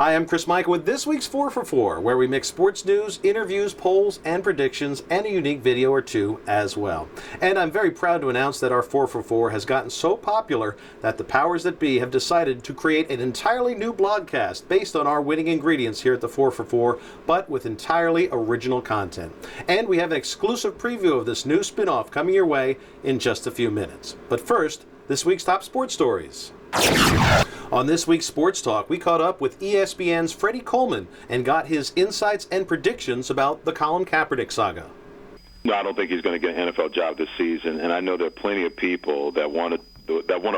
Hi, I'm Chris Michael with this week's 4 for 4, where we mix sports news, interviews, polls, and predictions, and a unique video or two as well. And I'm very proud to announce that our 4 for 4 has gotten so popular that the powers that be have decided to create an entirely new blogcast based on our winning ingredients here at the 4 for 4, but with entirely original content. And we have an exclusive preview of this new spin-off coming your way in just a few minutes. But first, this week's top sports stories. On this week's Sports Talk, we caught up with ESPN's Freddie Coleman and got his insights and predictions about the Colin Kaepernick saga. No, I don't think he's going to get an NFL job this season, and I know there are plenty of people that want to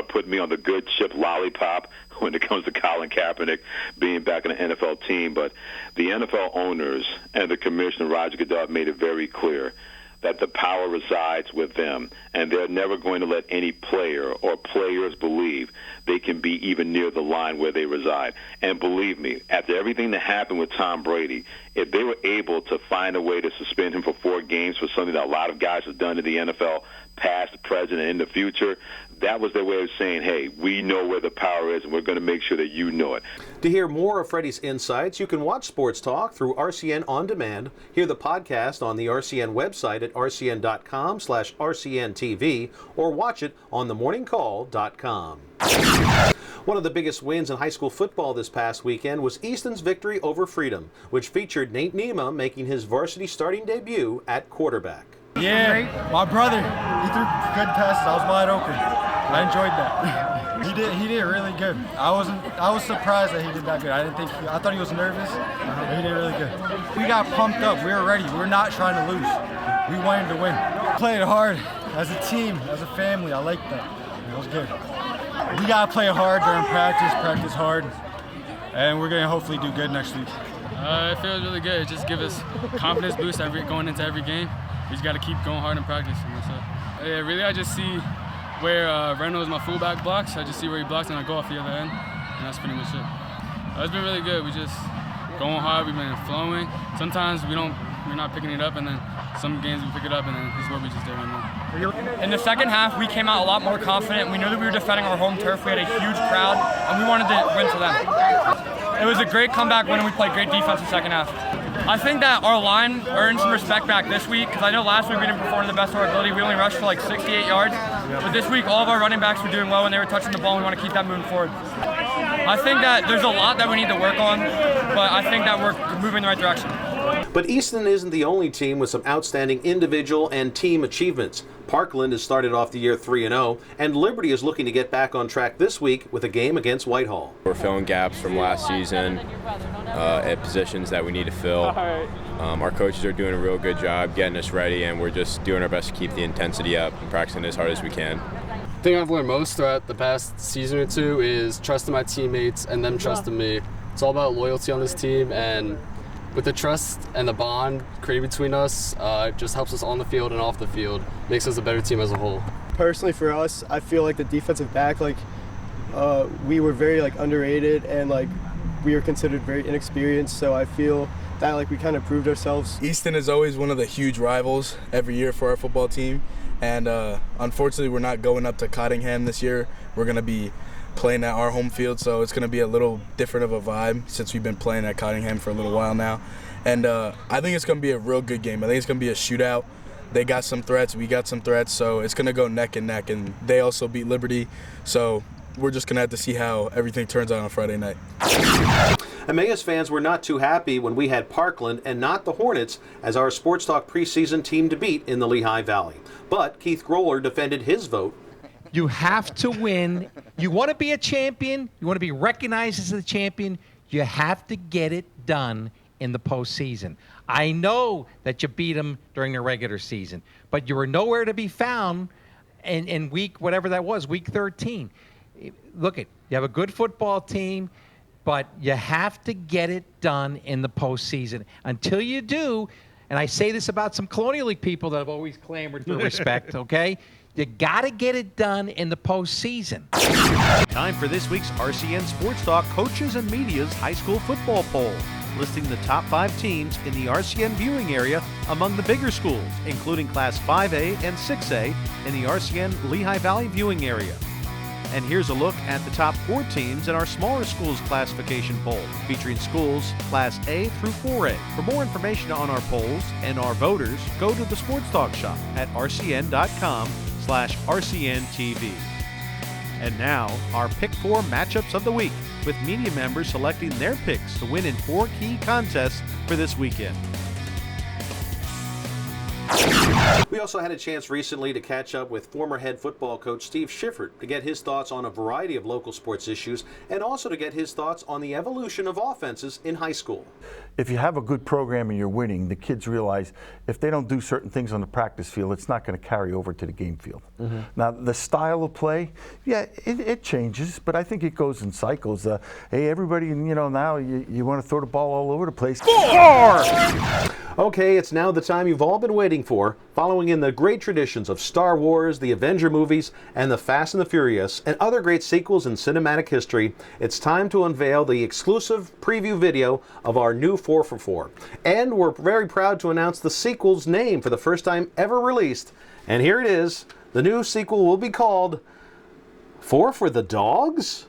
put me on the good chip lollipop when it comes to Colin Kaepernick being back in an NFL team. But the NFL owners and the commissioner, Roger Goodell, have made it very clear that the power resides with them, and they're never going to let any player or players believe they can be even near the line where they reside. And believe me, after everything that happened with Tom Brady, if they were able to find a way to suspend him for 4 games for something that a lot of guys have done in the NFL, past, present, and in the future, that was their way of saying, hey, we know where the power is, and we're going to make sure that you know it. To hear more of Freddie's insights, you can watch Sports Talk through RCN On Demand, hear the podcast on the RCN website at rcn.com/RCN-TV, or watch it on themorningcall.com. One of the biggest wins in high school football this past weekend was Easton's victory over Freedom, which featured Nate Nema making his varsity starting debut at quarterback. Yeah, my brother, he threw good passes. I was wide open. I enjoyed that. He did really good. I was surprised that he did that good. I thought he was nervous, but he did really good. We got pumped up. We were ready. We were not trying to lose. We wanted to win. Played hard as a team, as a family. I liked that. It was good. We gotta play hard during practice hard, and we're gonna hopefully do good next week. It feels really good. It just gives us confidence boost going into every game. We just got to keep going hard in practice. Yeah, really, I just see where Reynolds, my fullback, blocks. I just see where he blocks, and I go off the other end, and that's pretty much it. It's been really good. We just going hard. We've been flowing. Sometimes we're not picking it up, and then some games we pick it up, and then this is what we just did right now. In the second half, we came out a lot more confident. We knew that we were defending our home turf. We had a huge crowd, and we wanted to win for them. It was a great comeback win, and we played great defense in the second half. I think that our line earned some respect back this week, because I know last week we didn't perform to the best of our ability. We only rushed for like 68 yards. But this week, all of our running backs were doing well when they were touching the ball, and we want to keep that moving forward. I think that there's a lot that we need to work on, but I think that we're moving in the right direction. But Easton isn't the only team with some outstanding individual and team achievements. Parkland has started off the year 3-0, and Liberty is looking to get back on track this week with a game against Whitehall. We're filling gaps from last season at positions that we need to fill. Our coaches are doing a real good job getting us ready, and we're just doing our best to keep the intensity up and practicing as hard as we can. The thing I've learned most throughout the past season or two is trusting my teammates and them trusting me. It's all about loyalty on this team, and with the trust and the bond created between us, it just helps us on the field and off the field. Makes us a better team as a whole. Personally, for us, I feel like the defensive back, we were very underrated, and we were considered very inexperienced. So I feel that we kind of proved ourselves. Easton is always one of the huge rivals every year for our football team, and unfortunately, we're not going up to Cottingham this year. We're going to be playing at our home field, so it's going to be a little different of a vibe since we've been playing at Cottingham for a little while now. And I think it's going to be a real good game. I think it's going to be a shootout. They got some threats, we got some threats, so it's going to go neck and neck, and they also beat Liberty, so we're just going to have to see how everything turns out on Friday night. Emmaus fans were not too happy when we had Parkland and not the Hornets as our Sports Talk preseason team to beat in the Lehigh Valley. But Keith Growler defended his vote. You have to win. You want to be a champion. You want to be recognized as a champion. You have to get it done in the postseason. I know that you beat them during the regular season, but you were nowhere to be found in week, whatever that was, week 13. Look, you have a good football team, but you have to get it done in the postseason. Until you do, and I say this about some Colonial League people that have always clamored for respect, okay? You got to get it done in the postseason. Time for this week's RCN Sports Talk Coaches and Media's High School Football Poll, listing the top 5 teams in the RCN viewing area among the bigger schools, including Class 5A and 6A in the RCN Lehigh Valley viewing area. And here's a look at the top 4 teams in our smaller schools classification poll, featuring schools Class A through 4A. For more information on our polls and our voters, go to the SportsTalk shop at rcn.com/RCN-TV. And now, our Pick 4 matchups of the week, with media members selecting their picks to win in 4 key contests for this weekend. We also had a chance recently to catch up with former head football coach Steve Shiffert to get his thoughts on a variety of local sports issues and also to get his thoughts on the evolution of offenses in high school. If you have a good program and you're winning, the kids realize if they don't do certain things on the practice field, it's not going to carry over to the game field. Mm-hmm. Now, the style of play, yeah, it changes, but I think it goes in cycles. Hey, everybody, now you want to throw the ball all over the place. Score! Okay, it's now the time you've all been waiting for, following in the great traditions of Star Wars, the Avenger movies, and the Fast and the Furious, and other great sequels in cinematic history. It's time to unveil the exclusive preview video of our new 4 for 4. And we're very proud to announce the sequel's name for the first time ever released. And here it is. The new sequel will be called 4 for the Dogs?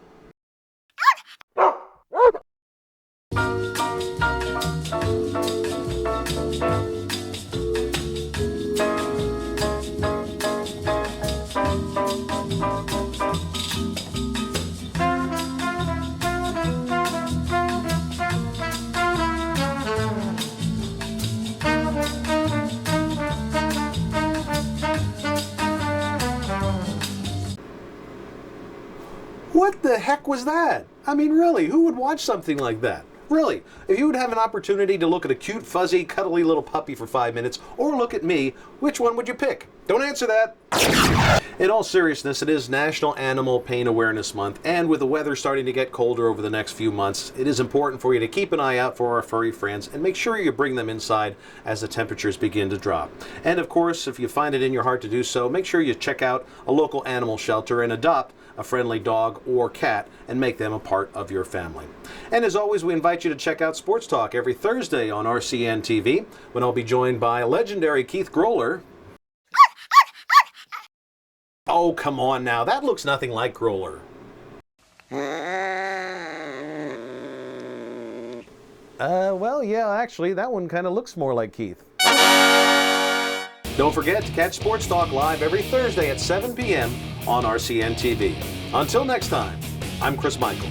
What the heck was that? I mean, really, who would watch something like that? Really, if you would have an opportunity to look at a cute, fuzzy, cuddly little puppy for 5 minutes, or look at me, which one would you pick? Don't answer that. In all seriousness, it is National Animal Pain Awareness Month, and with the weather starting to get colder over the next few months, it is important for you to keep an eye out for our furry friends and make sure you bring them inside as the temperatures begin to drop. And of course, if you find it in your heart to do so, make sure you check out a local animal shelter and adopt a friendly dog or cat and make them a part of your family. And as always, we invite you to check out Sports Talk every Thursday on RCN-TV, when I'll be joined by legendary Keith Growler. Oh, come on now. That looks nothing like Growler. Well, yeah, actually, that one kind of looks more like Keith. Don't forget to catch Sports Talk live every Thursday at 7 p.m. on RCN-TV. Until next time, I'm Chris Michael.